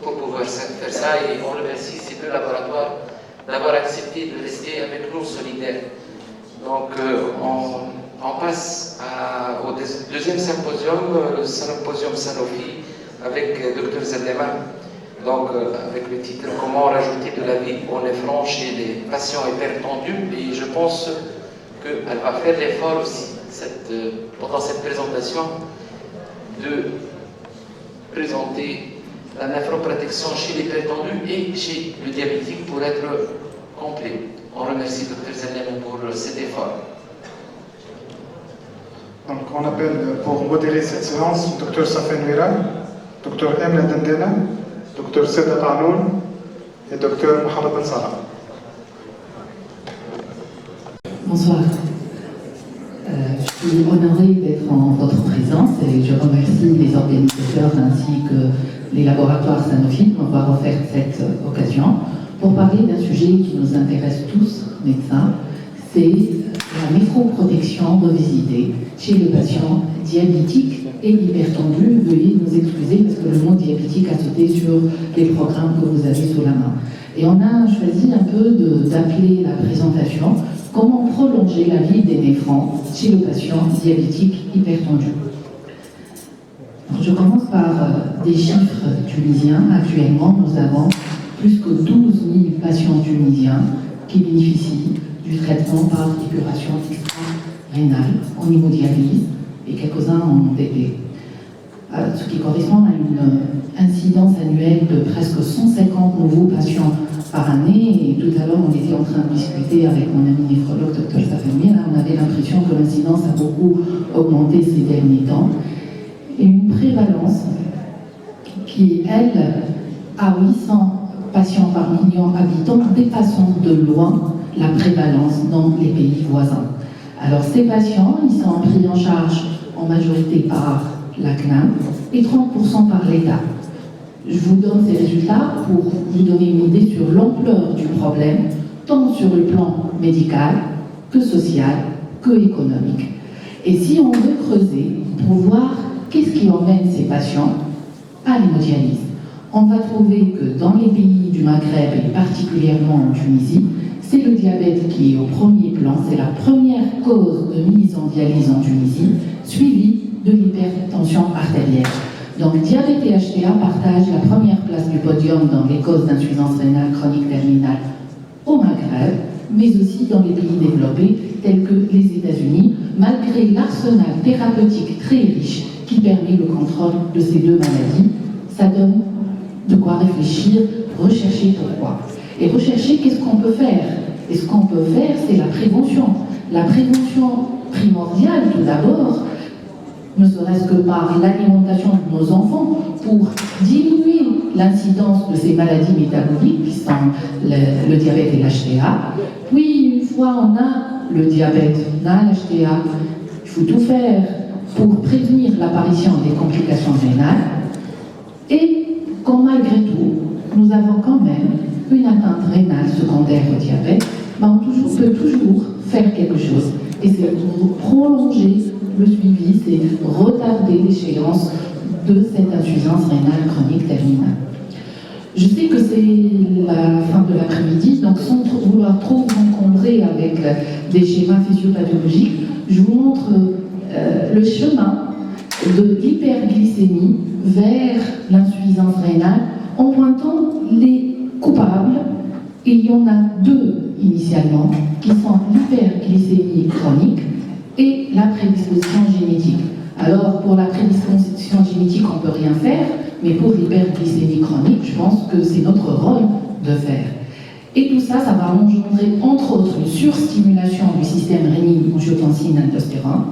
pour pouvoir faire ça et on remercie ces deux laboratoires d'avoir accepté de rester avec nous solidaires. Donc on passe au deuxième symposium, le symposium Sanofi avec Dr Zellema, donc avec le titre « Comment rajouter de la vie au néphrons chez les patients hypertendus » et je pense qu'elle va faire l'effort aussi pendant cette présentation de présenter la néphroprotection chez l'hypertendu et chez le diabétique pour être complet. On remercie Dr Zellema pour cet effort. Donc on appelle pour modérer cette séance Dr Safa Nouira, Dr Emna Dendena, Dr Seda Tanoun et Dr Mohamed Ben Salah. Bonsoir. Je suis honorée d'être en votre présence et je remercie les organisateurs ainsi que les laboratoires Sanofi de m'avoir offert cette occasion pour parler d'un sujet qui nous intéresse tous, médecins, c'est la néphroprotection revisitée chez le patient diabétique et hypertendu. Veuillez nous excuser parce que le mot diabétique a sauté sur les programmes que vous avez sous la main. Et on a choisi un peu d'appeler la présentation « Comment prolonger la vie des néphrons chez le patient diabétique hypertendu ». Je commence par des chiffres tunisiens. Actuellement, nous avons plus que 12 000 patients tunisiens qui bénéficient du traitement par épuration extra-rénale en hémodialyse et quelques-uns en DP. Ce qui correspond à une incidence annuelle de presque 150 nouveaux patients par année. Et tout à l'heure, on était en train de discuter avec mon ami néphrologue, Dr Safemi. Là, on avait l'impression que l'incidence a beaucoup augmenté ces derniers temps. Et une prévalence qui, elle, à 800 patients par million d'habitants, dépassant de loin la prévalence dans les pays voisins. Alors ces patients, ils sont pris en charge en majorité par la CNAM et 30% par l'État. Je vous donne ces résultats pour vous donner une idée sur l'ampleur du problème, tant sur le plan médical que social que économique. Et si on veut creuser pour voir qu'est-ce qui emmène ces patients à l'hémodialyse, on va trouver que dans les pays du Maghreb et particulièrement en Tunisie, c'est le diabète qui est au premier plan, c'est la première cause de mise en dialyse en Tunisie, suivie de l'hypertension artérielle. Donc diabète et HTA partagent la première place du podium dans les causes d'insuffisance rénale chronique terminale au Maghreb, mais aussi dans les pays développés tels que les États-Unis, malgré l'arsenal thérapeutique très riche qui permet le contrôle de ces deux maladies. Ça donne de quoi réfléchir, rechercher pourquoi. Et rechercher qu'est-ce qu'on peut faire. Et ce qu'on peut faire, c'est la prévention. La prévention primordiale, tout d'abord, ne serait-ce que par l'alimentation de nos enfants, pour diminuer l'incidence de ces maladies métaboliques qui sont le diabète et l'HTA. Puis, une fois on a le diabète, on a l'HTA, il faut tout faire pour prévenir l'apparition des complications rénales. Et quand malgré tout, nous avons quand même une atteinte rénale secondaire au diabète, ben on peut toujours faire quelque chose. Et c'est prolonger le suivi, c'est retarder l'échéance de cette insuffisance rénale chronique terminale. Je sais que c'est la fin de l'après-midi, donc sans vouloir trop vous encombrer avec des schémas physiopathologiques, je vous montre le chemin de l'hyperglycémie vers l'insuffisance rénale en pointant les coupables. Et il y en a deux initialement, qui sont l'hyperglycémie chronique et la prédisposition génétique. Alors pour la prédisposition génétique, on ne peut rien faire, mais pour l'hyperglycémie chronique, je pense que c'est notre rôle de faire. Et tout ça, ça va engendrer entre autres une surstimulation du système rénine-angiotensine-aldostérone.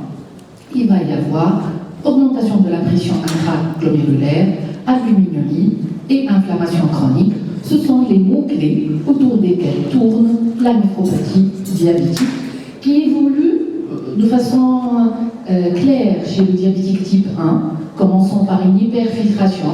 Il va y avoir augmentation de la pression intraglomérulaire, albuminurie et inflammation chronique. Ce sont les mots-clés autour desquels tourne la néphropathie diabétique qui évolue de façon claire chez le diabétique type 1, commençons par une hyperfiltration.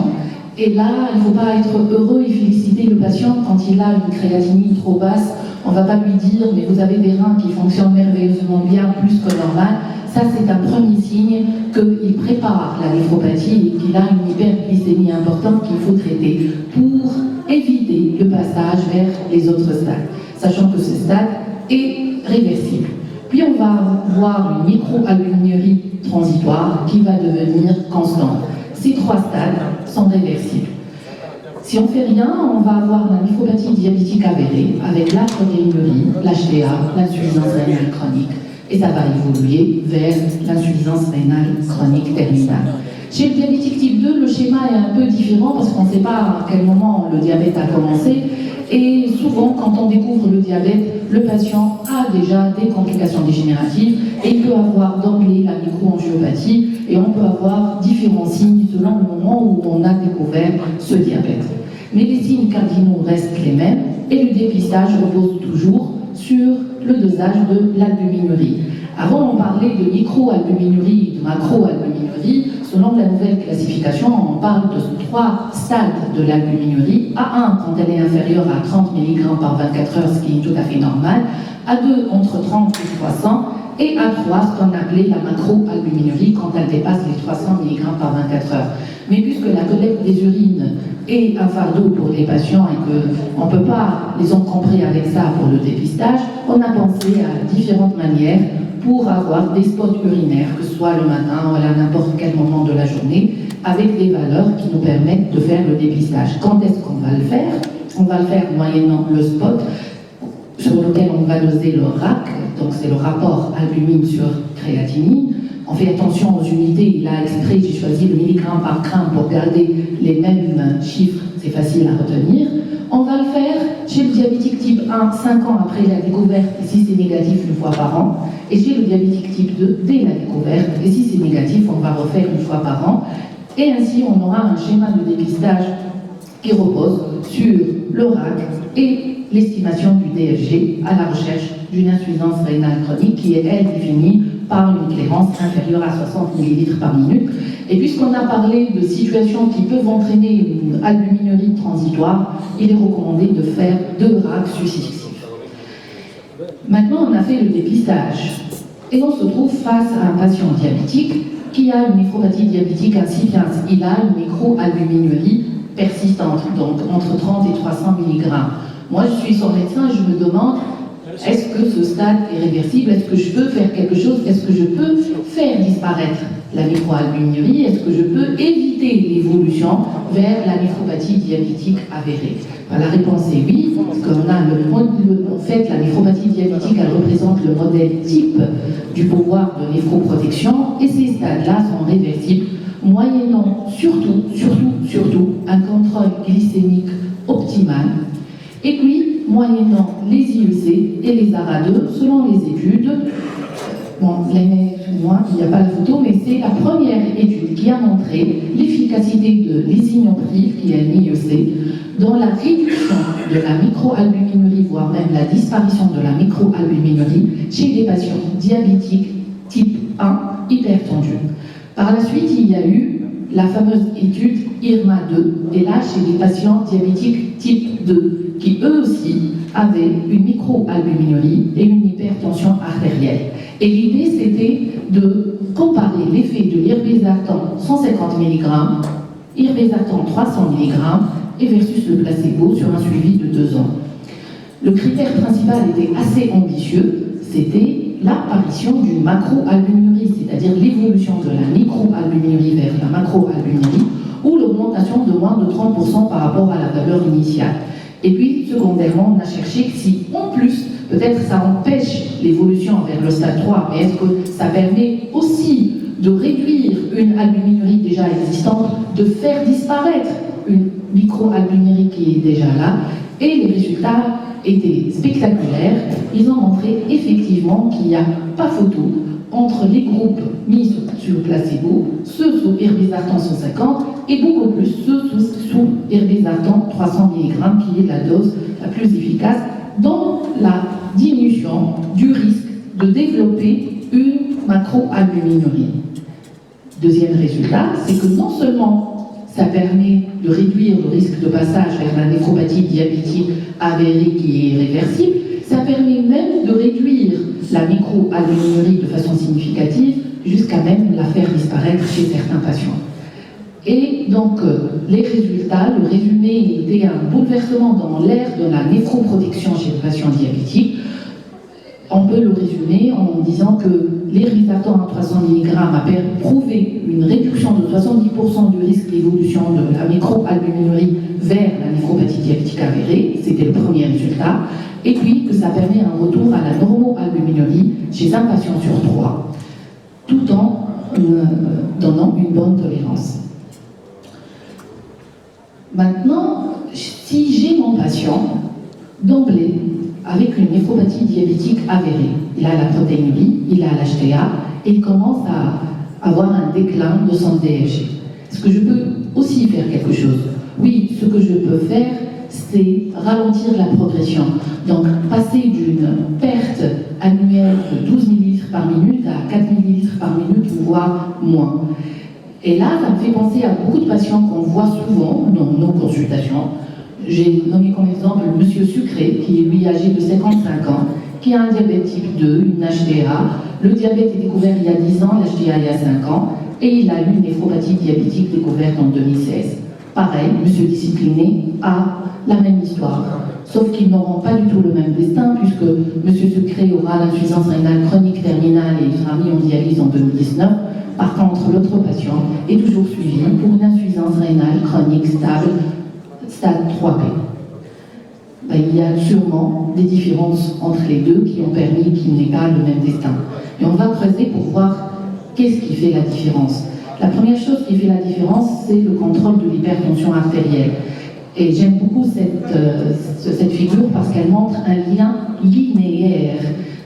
Et là, il ne faut pas être heureux et féliciter le patient quand il a une créatinine trop basse. On ne va pas lui dire « mais vous avez des reins qui fonctionnent merveilleusement bien, plus que normal ». Ça, c'est un premier signe qu'il prépare la néphropathie et qu'il a une hyperglycémie importante qu'il faut traiter pour autres stades, sachant que ce stade est réversible. Puis on va voir une microalbuminurie transitoire qui va devenir constante. Ces trois stades sont réversibles. Si on ne fait rien, on va avoir la néphropathie diabétique avérée avec la protéinurie, l'HTA, l'insuffisance rénale chronique. Et ça va évoluer vers l'insuffisance rénale chronique terminale. Chez le diabétique type 2, le schéma est un peu différent parce qu'on ne sait pas à quel moment le diabète a commencé. Et souvent, quand on découvre le diabète, le patient a déjà des complications dégénératives et il peut avoir d'emblée la microangiopathie et on peut avoir différents signes selon le moment où on a découvert ce diabète. Mais les signes cardinaux restent les mêmes et le dépistage repose toujours sur le dosage de l'albuminurie. Avant, on parlait de microalbuminurie et de macroalbuminurie. Selon la nouvelle classification, on parle de 3 stades de l'albuminurie. A1, quand elle est inférieure à 30 mg par 24 heures, ce qui est tout à fait normal. A2, entre 30 et 300. Et A3, ce qu'on appelait la macroalbuminurie, quand elle dépasse les 300 mg par 24 heures. Mais puisque la collecte des urines est un fardeau pour les patients et qu'on ne peut pas les encombrer avec ça pour le dépistage, on a pensé à différentes manières pour avoir des spots urinaires, que ce soit le matin ou à n'importe quel moment de la journée, avec des valeurs qui nous permettent de faire le dépistage. Quand est-ce qu'on va le faire? On va le faire moyennant le spot, sur lequel on va doser le RAC, donc c'est le rapport albumine sur créatinine. On fait attention aux unités, là exprès j'ai choisi le milligramme par gramme pour garder les mêmes chiffres, c'est facile à retenir. On va le faire chez le diabétique type 1, 5 ans après la découverte, et si c'est négatif, une fois par an. Et chez le diabétique type 2, dès la découverte, et si c'est négatif, on va refaire une fois par an. Et ainsi, on aura un schéma de dépistage qui repose sur le RAC et l'estimation du DFG à la recherche d'une insuffisance rénale chronique qui est, elle, définie par une clairance inférieure à 60 ml par minute. Et puisqu'on a parlé de situations qui peuvent entraîner une albuminurie transitoire, il est recommandé de faire 2 RAC successifs. Maintenant, on a fait le dépistage et on se trouve face à un patient diabétique qui a une néphropathie diabétique incipiente. Il a une microalbuminurie persistante, donc entre 30 et 300 mg. Moi, je suis son médecin et je me demande, est-ce que ce stade est réversible? Est-ce que je peux faire quelque chose? Est-ce que je peux faire disparaître la microalbuminurie? Est-ce que je peux éviter l'évolution vers la néphropathie diabétique avérée? La réponse est oui, parce qu'on a en fait, la néphropathie diabétique, elle représente le modèle type du pouvoir de néphroprotection, et ces stades-là sont réversibles, moyennant surtout, un contrôle glycémique optimal, et puis moyennant les IEC et les ARA2, selon les études. Bon, moi, il n'y a pas la photo, mais c'est la première étude qui a montré l'efficacité de l'isinopril, qui est un IEC, dans la réduction de la microalbuminurie, voire même la disparition de la microalbuminurie chez les patients diabétiques type 1 hypertendus. Par la suite, il y a eu la fameuse étude IRMA2, et là, chez les patients diabétiques type 2, qui eux aussi avaient une microalbuminurie et une hypertension artérielle. Et l'idée, c'était de comparer l'effet de l'irbesartan 150 mg, irbesartan 300 mg, et versus le placebo sur un suivi de 2 ans. Le critère principal était assez ambitieux, c'était l'apparition d'une macroalbuminurie, c'est-à-dire l'évolution de la microalbuminurie vers la macroalbuminurie, ou l'augmentation de moins de 30% par rapport à la valeur initiale. Et puis, secondairement, on a cherché si, en plus, peut-être ça empêche l'évolution vers le stade 3, mais est-ce que ça permet aussi de réduire une albuminurie déjà existante, de faire disparaître une microalbuminurie qui est déjà là? Et les résultats étaient spectaculaires. Ils ont montré effectivement qu'il n'y a pas photo entre les groupes mis sur le placebo, ceux sous irbesartan 150 et beaucoup plus ceux sous irbesartan 300 mg, qui est la dose la plus efficace dans la diminution du risque de développer une macroalbuminurie. Deuxième résultat, c'est que non seulement ça permet de réduire le risque de passage vers la néphropathie diabétique avérée qui est réversible, ça permet même de réduire la microalbuminurie de façon significative jusqu'à même la faire disparaître chez certains patients. Et donc, les résultats, le résumé était un bouleversement dans l'ère de la néphroprotection chez le patient diabétique. On peut le résumer en disant que l'Irbitactone à 300 mg a prouvé une réduction de 70% du risque d'évolution de la microalbuminurie vers la néphropathie diabétique avérée, c'était le premier résultat, et puis que ça permet un retour à la normoalbuminurie chez un patient sur 3, tout en donnant une bonne tolérance. Maintenant, si j'ai mon patient d'emblée avec une néphropathie diabétique avérée, il a la protéinurie, il a l'HTA et il commence à avoir un déclin de son DFG. Est-ce que je peux aussi faire quelque chose? Oui, ce que je peux faire, c'est ralentir la progression. Donc, passer d'une perte annuelle de 12 ml par minute à 4 ml par minute, voire moins. Et là, ça me fait penser à beaucoup de patients qu'on voit souvent dans nos consultations. J'ai nommé comme exemple M. Sucré, qui est lui âgé de 55 ans, qui a un diabète type 2, une HTA. Le diabète est découvert il y a 10 ans, l'HTA il y a 5 ans, et il a eu une néphropathie diabétique découverte en 2016. Pareil, M. Discipliné a la même histoire, sauf qu'ils n'auront pas du tout le même destin, puisque M. Sucré aura l'insuffisance rénale chronique terminale et il sera mis en dialyse en 2019. Par contre, l'autre patient est toujours suivi pour une insuffisance rénale chronique stable, stade 3B. Il y a sûrement des différences entre les deux qui ont permis qu'il n'ait pas le même destin. Et on va creuser pour voir qu'est-ce qui fait la différence. La première chose qui fait la différence, c'est le contrôle de l'hypertension artérielle. Et j'aime beaucoup cette figure parce qu'elle montre un lien linéaire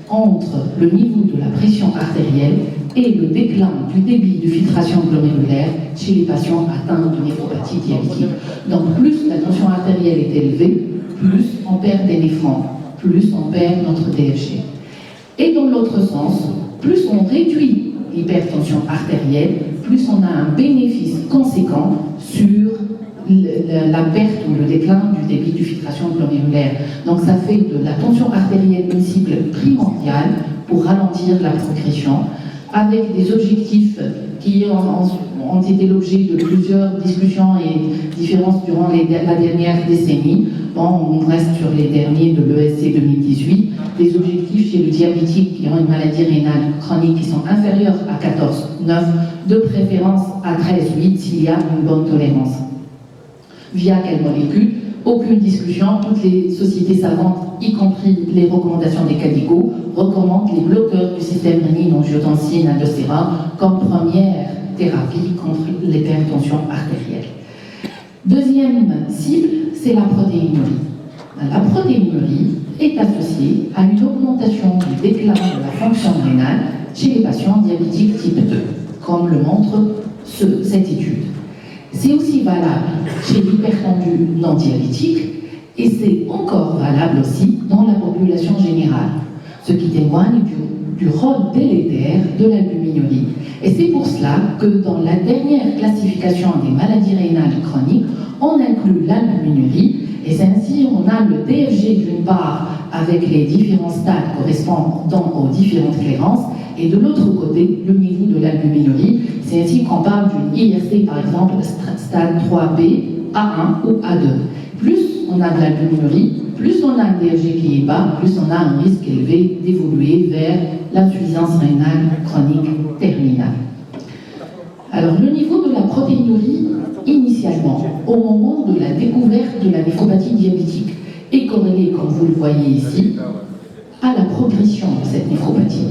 entre le niveau de la pression artérielle et le déclin du débit de filtration glomérulaire chez les patients atteints de néphropathie diabétique. Donc plus la tension artérielle est élevée, plus on perd des néphrons, plus on perd notre DFG. Et dans l'autre sens, plus on réduit l'hypertension artérielle, plus on a un bénéfice conséquent sur la perte ou le déclin du débit de filtration glomérulaire. Donc ça fait de la tension artérielle une cible primordiale pour ralentir la progression, avec des objectifs qui ont été l'objet de plusieurs discussions et différences durant la dernière décennie. Bon, on reste sur les derniers de l'ESC 2018. Des objectifs chez le diabétique qui ont une maladie rénale chronique qui sont inférieurs à 14,9, de préférence à 13,8 s'il y a une bonne tolérance. Via quelle molécule? Aucune discussion. Toutes les sociétés savantes, y compris les recommandations des CADICO, recommandent les bloqueurs du système rénine-angiotensine aldostérone comme première thérapie contre l'hypertension artérielle. Deuxième cible, c'est la protéinurie. La protéinurie est associée à une augmentation du déclin de la fonction rénale chez les patients diabétiques type 2, comme le montre cette étude. C'est aussi valable chez l'hypertendu non diabétique et c'est encore valable aussi dans la population générale, ce qui témoigne du rôle délétère de l'albuminurie. Et c'est pour cela que dans la dernière classification des maladies rénales chroniques, on inclut l'albuminurie et c'est ainsi on a le DFG d'une part avec les différents stades correspondant aux différentes clairances et de l'autre côté le niveau de l'albuminurie. C'est ainsi qu'on parle d'une IRC par exemple stade 3B, A1 ou A2. Plus on a de l'albuminurie, plus on a un DFG qui est bas, plus on a un risque élevé d'évoluer vers l'insuffisance rénale chronique terminale. Alors le niveau de la protéinurie, initialement, au moment de la découverte de la néphropathie diabétique, est corrélé, comme vous le voyez ici, à la progression de cette néphropathie.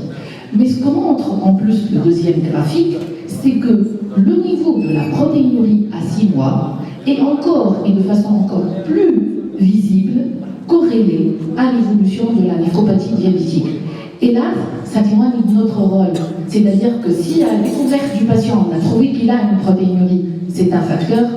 Mais ce que montre en plus le deuxième graphique, c'est que le niveau de la protéinurie à 6 mois est encore, et de façon encore plus visible, corrélé à l'évolution de la néphropathie diabétique. Et là, ça témoigne de notre rôle. C'est-à-dire que si à la découverte du patient, on a trouvé qu'il a une protéinurie, c'est un facteur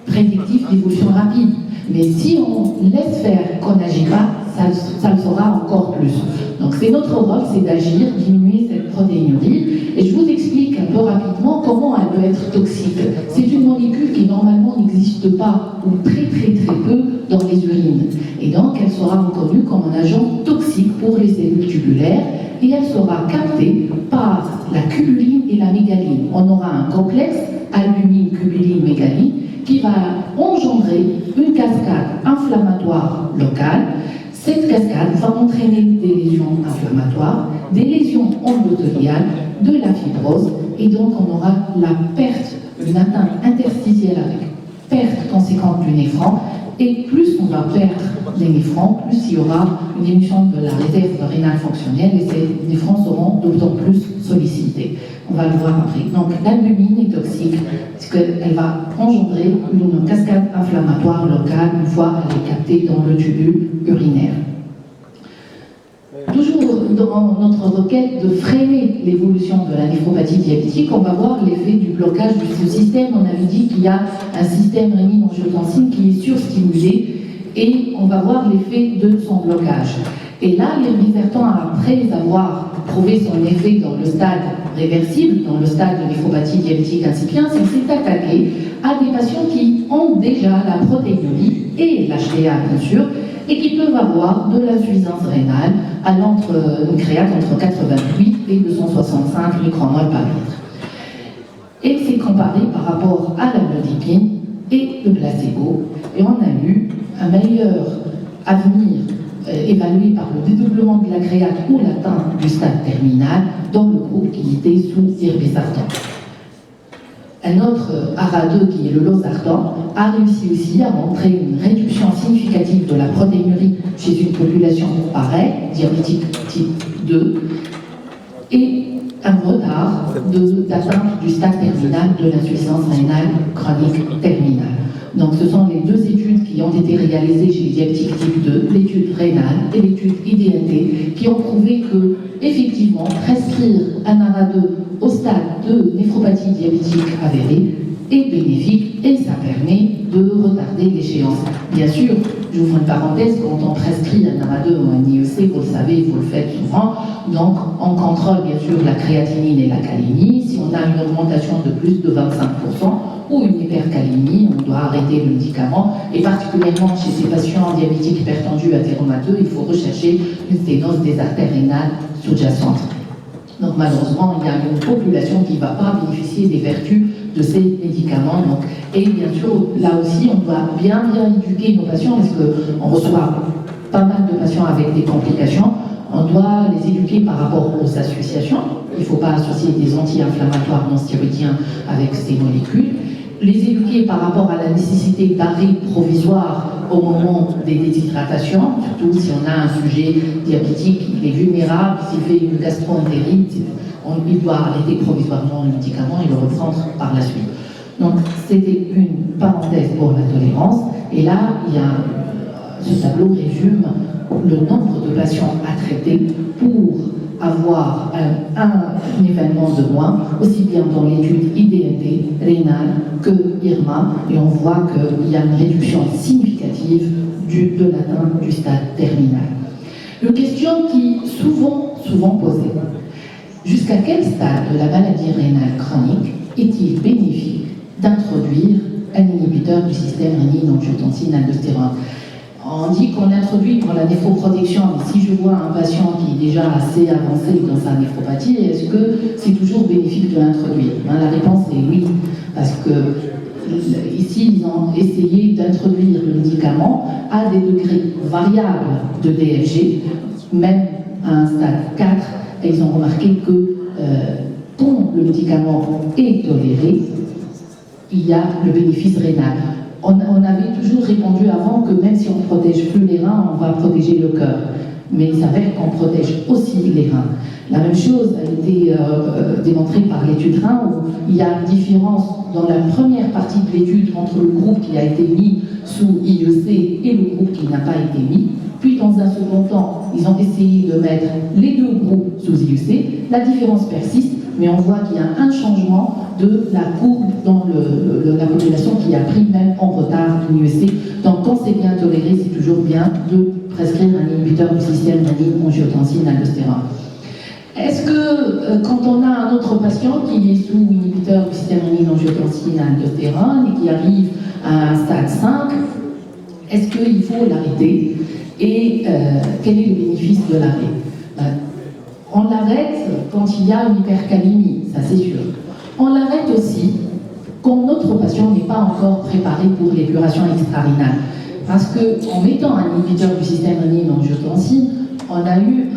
prédictif d'évolution rapide. Mais si on laisse faire, qu'on n'agit pas, ça le sera encore plus. Donc c'est notre rôle, c'est d'agir, diminuer cette protéinurie. Et je vous explique un peu rapidement comment elle peut être toxique. C'est une molécule qui normalement n'existe pas, ou très peu, dans les urines. Et donc elle sera reconnue comme un agent toxique pour les cellules tubulaires et elle sera captée par la cululine et la mégaline. On aura un complexe albuminique immunoglobulines-mégalie, qui va engendrer une cascade inflammatoire locale. Cette cascade va entraîner des lésions inflammatoires, des lésions endothéliales, de la fibrose, et donc on aura la perte, une atteinte interstitielle avec perte conséquente du néphron, et plus on va perdre les néphrons, plus il y aura une diminution de la réserve rénale fonctionnelle, et ces néphrons seront d'autant plus sollicités. On va le voir après. Donc l'albumine est toxique, parce qu'elle va engendrer une cascade inflammatoire locale une fois elle est captée dans le tubule urinaire. Toujours dans notre requête de freiner l'évolution de la néphropathie diabétique, on va voir l'effet du blocage de ce système. On avait dit qu'il y a un système rénine-angiotensine qui est surstimulé et on va voir l'effet de son blocage. Et là, l'irbisertan, après avoir prouvé son effet dans le stade réversible, dans le stade de néphropathie diabétique incipiente, il s'est attaqué à des patients qui ont déjà la protéinurie et l'HTA bien sûr, et qui peuvent avoir de l'insuffisance rénale allant une créate entre 88 et 265 micromoles par litre. Et c'est comparé par rapport à la nodipine et le placebo, et on a eu un meilleur avenir évalué par le dédoublement de la créate ou l'atteinte du stade terminal dans le groupe qui était sous irbesartan. Un autre ARA2 qui est le losartan a réussi aussi à montrer une réduction significative de la protéinurie chez une population pareille, diabétique type 2, et un retard d'atteinte du stade terminal de l'insuffisance rénale chronique terminale. Donc ce sont les deux études qui ont été réalisées chez les diabétiques type 2, l'étude rénale et l'étude IDNT, qui ont prouvé que, effectivement, prescrire un ARA2 au stade de néphropathie diabétique avérée est bénéfique et ça permet de retarder l'échéance. Bien sûr, j'ouvre une parenthèse, quand on prescrit un ARA2 ou un IEC, vous le savez, vous le faites souvent, donc on contrôle bien sûr la créatinine et la calémie. Si on a une augmentation de plus de 25%, ou une hypercalémie, on doit arrêter le médicament, et particulièrement chez ces patients diabétiques hypertendus athéromateux, il faut rechercher une sténose des artères rénales sous-jacentes. Donc malheureusement, il y a une population qui ne va pas bénéficier des vertus de ces médicaments. Donc, et bien sûr, là aussi, on doit bien éduquer nos patients, parce qu'on reçoit pas mal de patients avec des complications. On doit les éduquer par rapport aux associations. Il ne faut pas associer des anti-inflammatoires non stéroïdiens avec ces molécules. Les éduquer par rapport à la nécessité d'arrêt provisoire au moment des déshydratations, surtout si on a un sujet diabétique, il est vulnérable, s'il fait une gastro-entérite, il doit arrêter provisoirement le médicament et le reprendre par la suite. Donc c'était une parenthèse pour la tolérance, et là, ce tableau résume le nombre de patients à traiter pour avoir un événement de moins, aussi bien dans l'étude IDNT, rénale que IRMA, et on voit qu'il y a une réduction significative de l'atteinte du stade terminal. Une question qui souvent posée, jusqu'à quel stade de la maladie rénale chronique est-il bénéfique d'introduire un inhibiteur du système rénine-angiotensine-aldostérone? On dit qu'on introduit pour la néphroprotection, mais si je vois un patient qui est déjà assez avancé dans sa néphropathie, est-ce que c'est toujours bénéfique de l'introduire? La réponse est oui, parce que ici, ils ont essayé d'introduire le médicament à des degrés variables de DFG, même à un stade 4, et ils ont remarqué que quand le médicament est toléré, il y a le bénéfice rénal. On avait toujours répondu avant que même si on ne protège plus les reins, on va protéger le cœur. Mais il s'avère qu'on protège aussi les reins. La même chose a été démontrée par l'étude rein, où il y a une différence dans la première partie de l'étude entre le groupe qui a été mis sous IEC et le groupe qui n'a pas été mis. Puis dans un second temps, ils ont essayé de mettre les deux groupes sous IEC. La différence persiste, mais on voit qu'il y a un changement de la courbe dans la population qui a pris même en retard une IEC. Donc quand c'est bien toléré, c'est toujours bien de prescrire un inhibiteur du système rénine-angiotensine-aldostérone. Est-ce que quand on a un autre patient qui est sous inhibiteur du système rénine-angiotensine-aldostérone et qui arrive à un stade 5, est-ce qu'il faut l'arrêter? Et quel est le bénéfice de l'arrêt? On l'arrête quand il y a une hypercalémie, ça c'est sûr. On l'arrête aussi quand notre patient n'est pas encore préparé pour l'épuration extrarénale. Parce qu'en mettant un inhibiteur du système rénine-angiotensine, on a eu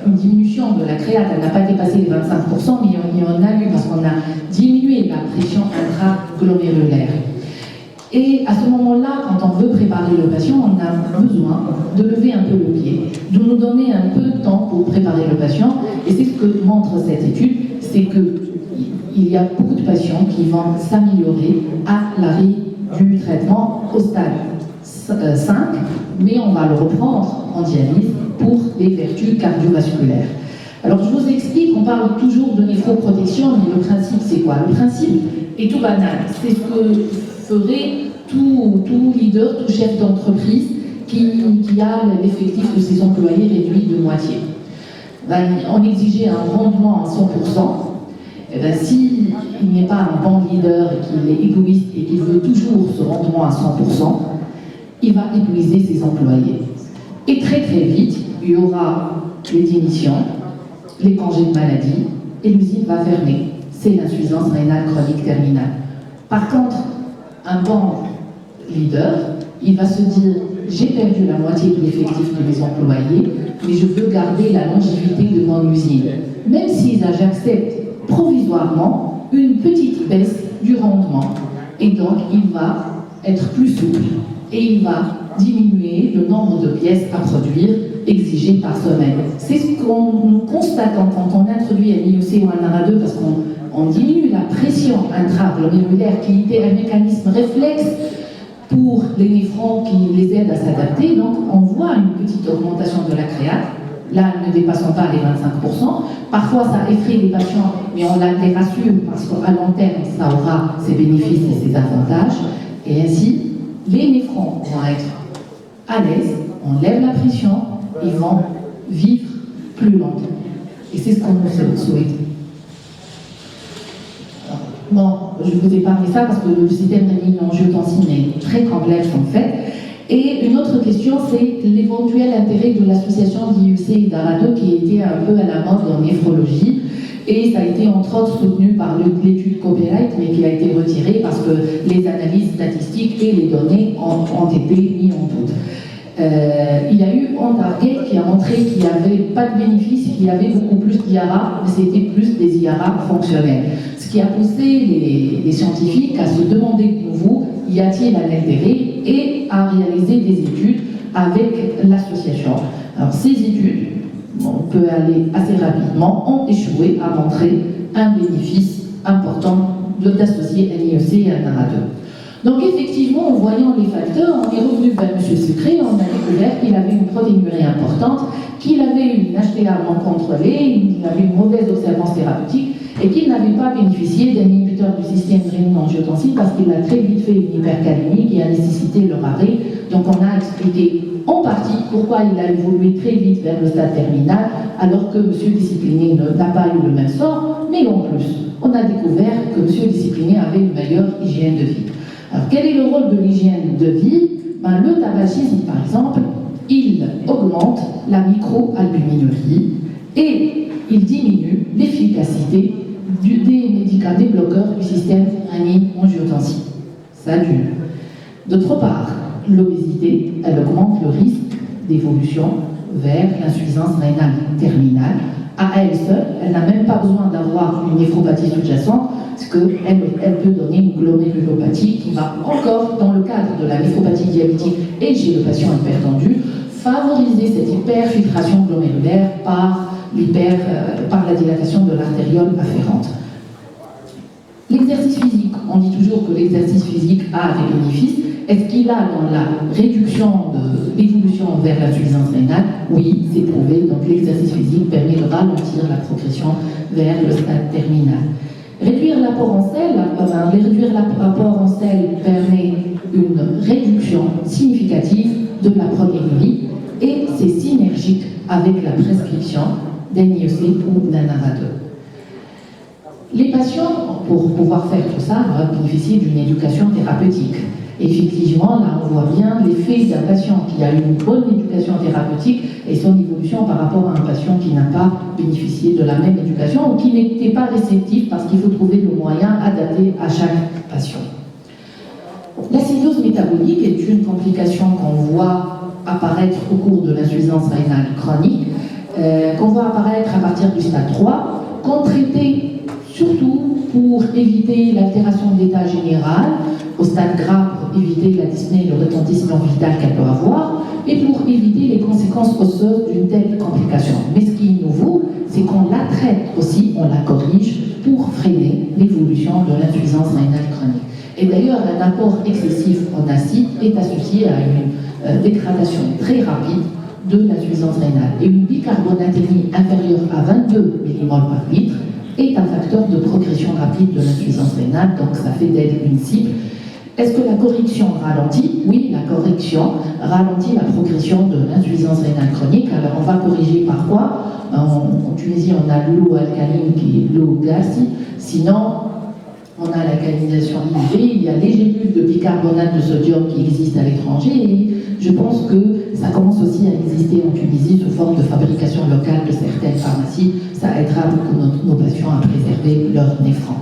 une diminution de la créate, elle n'a pas dépassé les 25%, mais on a eu, parce qu'on a diminué la pression intraglomérulaire. Et à ce moment-là, quand on veut préparer le patient, on a besoin de lever un peu le pied, de nous donner un peu de temps pour préparer le patient. Et c'est ce que montre cette étude, c'est qu'il y a beaucoup de patients qui vont s'améliorer à l'arrêt du traitement au stade 5, mais on va le reprendre en dialyse pour les vertus cardiovasculaires. Alors je vous explique, on parle toujours de néphroprotection, mais le principe c'est quoi? Le principe est tout banal, c'est ce que ferait tout leader, tout chef d'entreprise qui a l'effectif de ses employés réduit de moitié. On exigeait un rendement à 100%, s'il n'est pas un bon leader, qu'il est égoïste et qu'il veut toujours ce rendement à 100%, il va épuiser ses employés. Et très très vite, il y aura les démissions, les congés de maladie, et l'usine va fermer. C'est l'insuffisance rénale chronique terminale. Par contre, un bon leader, il va se dire, j'ai perdu la moitié de l'effectif de mes employés, mais je veux garder la longévité de mon usine. Même si j'accepte provisoirement une petite baisse du rendement. Et donc, il va être plus souple et il va diminuer le nombre de pièces à produire exigées par semaine. C'est ce qu'on constate quand on introduit un IOC ou un ARA2 parce qu'on diminue la pression intraglomérulaire qui était un mécanisme réflexe pour les néphrons qui les aident à s'adapter. Donc on voit une petite augmentation de la créate, là ne dépassant pas les 25%. Parfois ça effraie les patients, mais on les rassure parce qu'à long terme ça aura ses bénéfices et ses avantages. Et ainsi, les néphrons vont être à l'aise, on lève la pression, ils vont vivre plus longtemps. Et c'est ce qu'on nous souhaite. Bon, je vous ai parlé ça parce que le système rénine-angiotensine est très complexe en fait. Et une autre question, c'est l'éventuel intérêt de l'association d'IUC et d'ARA2 qui était un peu à la mode en néphrologie. Et ça a été entre autres soutenu par l'étude Copyright, mais qui a été retirée parce que les analyses statistiques et les données ont été mises en doute. Il y a eu Ontarget qui a montré qu'il n'y avait pas de bénéfice, qu'il y avait beaucoup plus d'IARA, mais c'était plus des IARA fonctionnels. Ce qui a poussé les scientifiques à se demander de nouveau, y a-t-il un intérêt, et à réaliser des études avec l'association. Alors ces études, on peut aller assez rapidement, ont échoué à montrer un bénéfice important d'associer un IEC et un ARA2. Donc effectivement, en voyant les facteurs, on est revenu vers M. Sucré, on a découvert qu'il avait une protéinurie importante, qu'il avait une HTA non contrôlée, il avait une mauvaise observance thérapeutique et qu'il n'avait pas bénéficié d'un inhibiteur du système rénine-angiotensine parce qu'il a très vite fait une hypercalémie qui a nécessité leur arrêt. Donc on a expliqué en partie pourquoi il a évolué très vite vers le stade terminal alors que M. Discipliné n'a pas eu le même sort, mais en plus, on a découvert que M. Discipliné avait une meilleure hygiène de vie. Alors, quel est le rôle de l'hygiène de vie? Le tabagisme, par exemple, il augmente la microalbuminurie et il diminue l'efficacité des médicaments, des bloqueurs du système rénine-angiotensine. Ça d'une. D'autre part, l'obésité, elle augmente le risque d'évolution vers l'insuffisance rénale terminale. À elle seule, elle n'a même pas besoin d'avoir une néphropathie sous-jacente, parce qu'elle peut donner une glomérulopathie qui va encore, dans le cadre de la néphropathie diabétique et chez le patient hypertendu, favoriser cette hyperfiltration glomérulaire par la dilatation de l'artériole afférente. L'exercice physique, on dit toujours que l'exercice physique a des bénéfices. Est-ce qu'il a dans la réduction de l'évolution vers l'insuffisance rénale? Oui, c'est prouvé. Donc l'exercice physique permet de ralentir la progression vers le stade terminal. Réduire l'apport en sel, permet une réduction significative de la protéinurie et c'est synergique avec la prescription d'un IEC ou d'un ARA2. Les patients, pour pouvoir faire tout ça, doivent bénéficier d'une éducation thérapeutique. Et effectivement, là, on voit bien l'effet d'un patient qui a une bonne éducation thérapeutique et son évolution par rapport à un patient qui n'a pas bénéficié de la même éducation ou qui n'était pas réceptif parce qu'il faut trouver le moyen adapté à chaque patient. L'acidose métabolique est une complication qu'on voit apparaître au cours de l'insuffisance rénale chronique, qu'on voit apparaître à partir du stade 3, qu'on traitait surtout pour éviter l'altération de l'état général, au stade grave pour éviter la dyspnée et le retentissement vital qu'elle peut avoir, et pour éviter les conséquences osseuses d'une telle complication. Mais ce qui est nouveau, c'est qu'on la traite aussi, on la corrige pour freiner l'évolution de l'insuffisance rénale chronique. Et d'ailleurs, un apport excessif en acide est associé à une dégradation très rapide de l'insuffisance rénale. Et une bicarbonatémie inférieure à 22 mmol par litre est un facteur de progression rapide de l'insuffisance rénale, donc ça fait d'elle une cible. Est-ce que la correction ralentit? Oui, la correction ralentit la progression de l'insuffisance rénale chronique. Alors on va corriger par quoi? En Tunisie, on a l'eau alcaline qui est l'eau gazi. Sinon, on a l'alcalinisation IV, il y a les gélules de bicarbonate de sodium qui existent à l'étranger et je pense que ça commence aussi à exister en Tunisie sous forme de fabrication locale de certaines pharmacies. Ça aidera beaucoup nos patients à préserver leur néphron.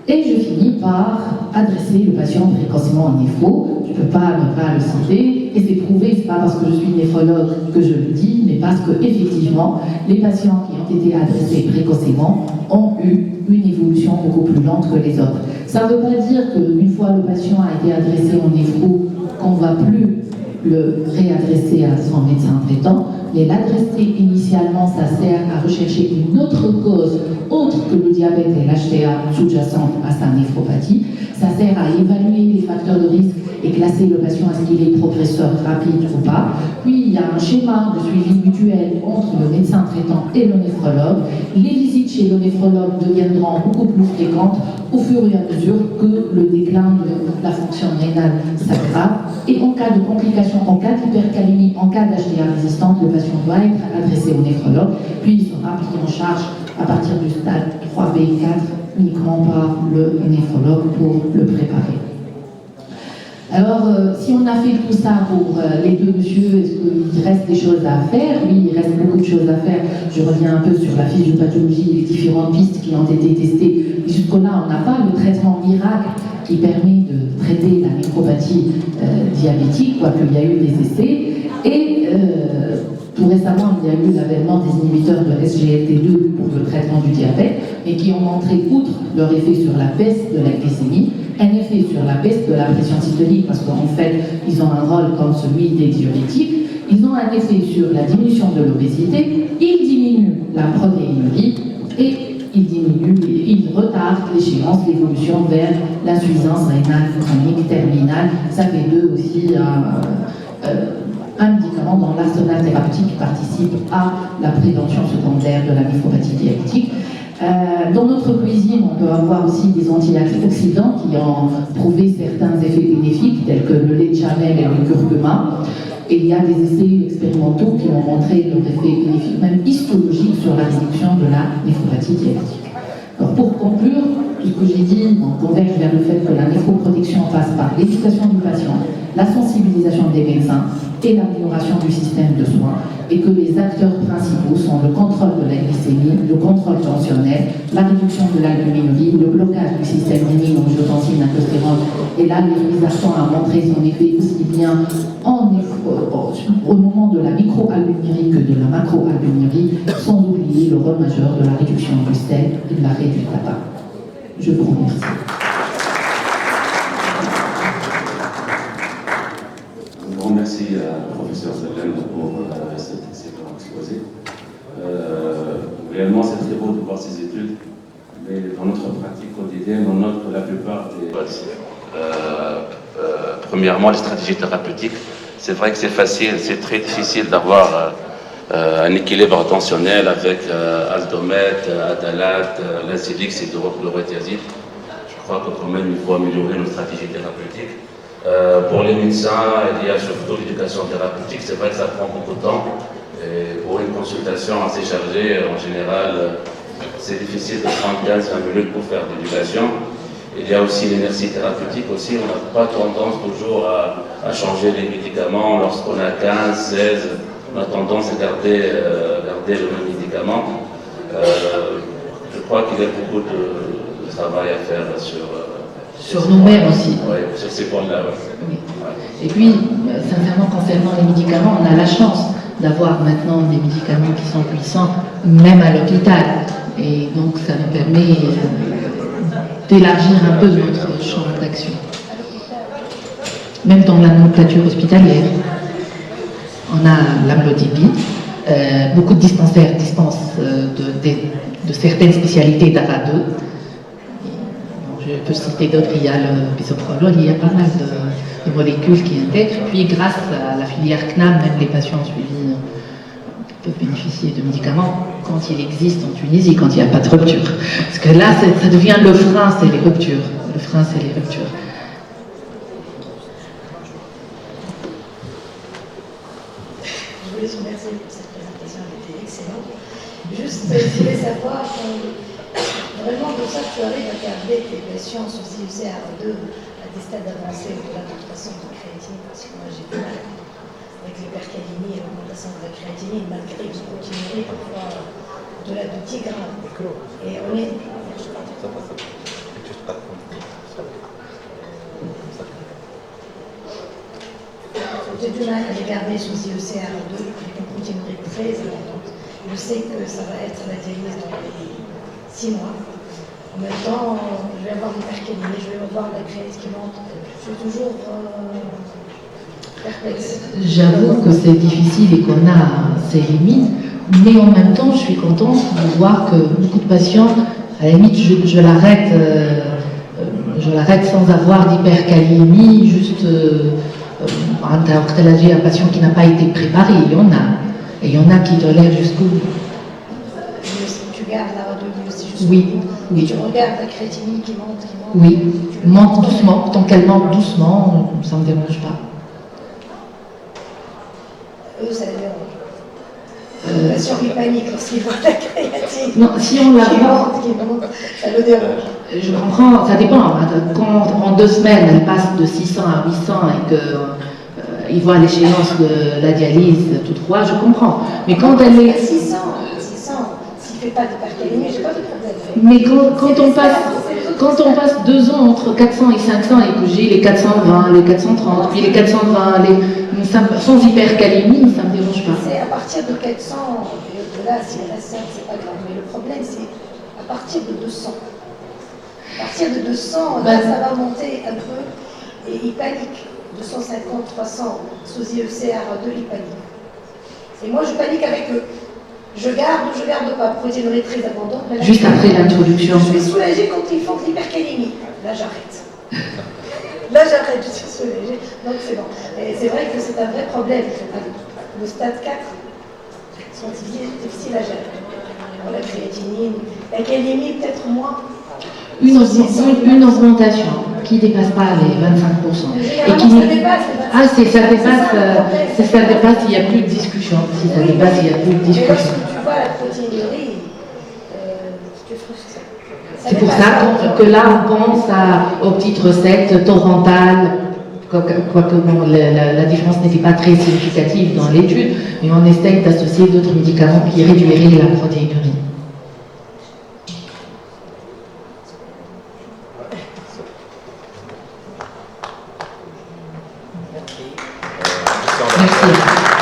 Et je finis par adresser le patient précocement en néphro. Je ne peux pas ne pas le citer, et c'est prouvé, c'est pas parce que je suis néphrologue que je le dis, mais parce que effectivement, les patients qui ont été adressés précocement ont eu une évolution beaucoup plus lente que les autres. Ça ne veut pas dire qu'une fois le patient a été adressé en néphro, qu'on ne va plus le réadresser à son médecin traitant, mais l'adresser initialement, ça sert à rechercher une autre cause autre que le diabète et l'HTA sous-jacente à sa néphropathie. Ça sert à évaluer les facteurs de risque et classer le patient à ce qu'il est progresseur rapide ou pas. Puis il y a un schéma de suivi mutuel entre le médecin traitant et le néphrologue. Les visites chez le néphrologue deviendront beaucoup plus fréquentes au fur et à mesure que le déclin de la fonction rénale s'aggrave. Et en cas de complications, en cas d'hypercalémie, en cas d'HTA résistante, le patient doit être adressé au néphrologue, puis il sera pris en charge à partir du stade 3B4 uniquement par le néphrologue pour le préparer. Alors, si on a fait tout ça pour les deux messieurs, est-ce qu'il reste des choses à faire? Oui, il reste beaucoup de choses à faire. Je reviens un peu sur la physiopathologie et les différentes pistes qui ont été testées. Jusqu'au-là, on n'a pas le traitement miracle qui permet de traiter la néphropathie diabétique, quoique il y a eu des essais. Et tout récemment, il y a eu l'avènement des inhibiteurs de SGLT2 pour le traitement du diabète, et qui ont montré, outre leur effet sur la baisse de la glycémie, un effet sur la baisse de la pression systolique, parce qu'en fait, ils ont un rôle comme celui des diurétiques. Ils ont un effet sur la diminution de l'obésité, ils diminuent la protéinurie et ils retardent l'échéance, l'évolution vers l'insuffisance rénale chronique terminale. Ça fait d'eux aussi un médicament dans l'arsenal thérapeutique qui participe à la prévention secondaire de la néphropathie diabétique. Dans notre cuisine, on peut avoir aussi des antioxydants qui ont prouvé certains effets bénéfiques, tels que le lait de Chanel et le curcuma. Et il y a des essais expérimentaux qui ont montré leur effet bénéfique, même histologique, sur la réduction de la néphropathie diabétique. Alors pour conclure, tout ce que j'ai dit converge vers le fait que la néphroprotection passe par l'éducation du patient, la sensibilisation des médecins et l'amélioration du système de soins, et que les acteurs principaux sont le contrôle de la glycémie, le contrôle tensionnel, la réduction de l'albuminurie, le blocage du système rénine-angiotensine-aldostérone. Et là, l'irisartan a montré son effet aussi bien au moment de la microalbuminurie que de la macroalbuminurie, sans oublier le rôle majeur de la réduction du sel et de l'arrêt du tabac. Je vous remercie. Un grand merci à professeur Zellem pour cet excellent exposé. Réellement, c'est très beau de voir ces études, mais dans notre pratique quotidienne, on note que la plupart des... Premièrement, les stratégies thérapeutiques. C'est vrai que c'est facile, c'est très difficile d'avoir un équilibre tensionnel avec Aldomet, Adalat, Lasilix et l'Orotiazide. Je crois que quand même, il faut améliorer nos stratégies thérapeutiques. Pour les médecins, il y a surtout l'éducation thérapeutique. C'est vrai que ça prend beaucoup de temps. Et pour une consultation assez chargée, en général, c'est difficile de prendre 15-20 minutes pour faire de l'éducation. Il y a aussi l'énergie thérapeutique aussi. On n'a pas tendance toujours à changer les médicaments lorsqu'on a 15, 16. On a tendance à garder le même médicament. Je crois qu'il y a beaucoup de travail à faire sur nous-mêmes aussi. Oui, sur ces points-là. Ouais. Oui. Et puis, sincèrement, concernant les médicaments, on a la chance d'avoir maintenant des médicaments qui sont puissants, même à l'hôpital. Et donc, ça nous permet d'élargir un peu notre champ d'action. Même dans la nomenclature hospitalière, on a l'amlodipine. Beaucoup de dispensaires dispensent de certaines spécialités d'ARA 2. Je peux citer d'autres, il y a le bisoprolol, il y a pas mal de molécules qui intègrent. Puis grâce à la filière CNAM, même les patients suivis peuvent bénéficier de médicaments quand il existe en Tunisie, quand il n'y a pas de rupture. Parce que là, ça devient le frein, c'est les ruptures. Le frein, c'est les ruptures. Je voulais vous remercier pour cette présentation, elle était excellente. Juste, je voulais savoir, vraiment, comme ça, tu arrives à garder tes patients sous IUCR2 à des stades avancés au-delà de 300 de créatine, parce que moi j'ai du mal avec l'hypercalémie et l'augmentation de la créatinine, malgré que je continuerai parfois au-delà de 10 grammes. Et on est. J'ai du mal à les garder sous IUCR2 avec une proteinurie très élevante. Je sais que ça va être la dialyse dans les 6 mois. En même temps, je vais avoir l'hypercalémie, je vais avoir la créatine qui monte. Je suis toujours perplexe. J'avoue que c'est difficile et qu'on a ses limites, mais en même temps, je suis contente de voir que beaucoup de patients, à la limite, je l'arrête sans avoir d'hypercalémie, juste un patient qui n'a pas été préparé, il y en a. Et il y en a qui tolèrent jusqu'au bout. Tu gardes la radiolie aussi jusqu'au Oui, bout. oui. Tu regardes la créatinine qui monte. Oui, monte doucement. Tant qu'elle monte doucement, ça ne me dérange pas. Eux, ça les dérange. Les patients qui paniquent lorsqu'ils voient la créatine. Non, si on la qui voit, monte, ça le dérange. je comprends, ça dépend. Quand en 2 semaines, elle passe de 600 à 800 et que il voit l'échéance de la dialyse tout droit, je comprends. Mais quand elle est... 600, s'il ne fait pas d'hypercalémie, j'ai pas de problème. Mais quand on passe 2 ans entre 400 et 500 et que j'ai les 420, les 430, puis les 420, sans hypercalémie, ça ne me dérange pas. C'est à partir de 400, et au-delà, si elle reste 5, c'est pas grave. Mais le problème, c'est à partir de 200. À partir de 200, là, ça va monter un peu et il panique. 250, 300, sous IECR2, ils paniquent. Et moi, je panique avec eux. Je garde ou je garde pas. Proteinurie très abondante. Juste après l'introduction. Je suis soulagée quand ils font de l'hypercalémie. Là, j'arrête. Là, j'arrête, je suis soulagée. Donc, c'est bon. Et c'est vrai que c'est un vrai problème. Le stade 4 sont difficiles à gérer. Alors, la créatinine, la calémie, peut-être moins. Une augmentation qui ne dépasse pas les 25%. Et qui ça dépasse les 25%. Ça dépasse, il n'y a plus de discussion. Si ça dépasse, il n'y a plus de discussion. Mais lorsque tu vois la proteinurie, tu es frustré. C'est pour ça que là, on pense aux petites recettes torrentales, quoique bon, la différence n'était pas très significative dans l'étude, mais on essaye d'associer d'autres médicaments qui réduiraient la protéinurie. Merci.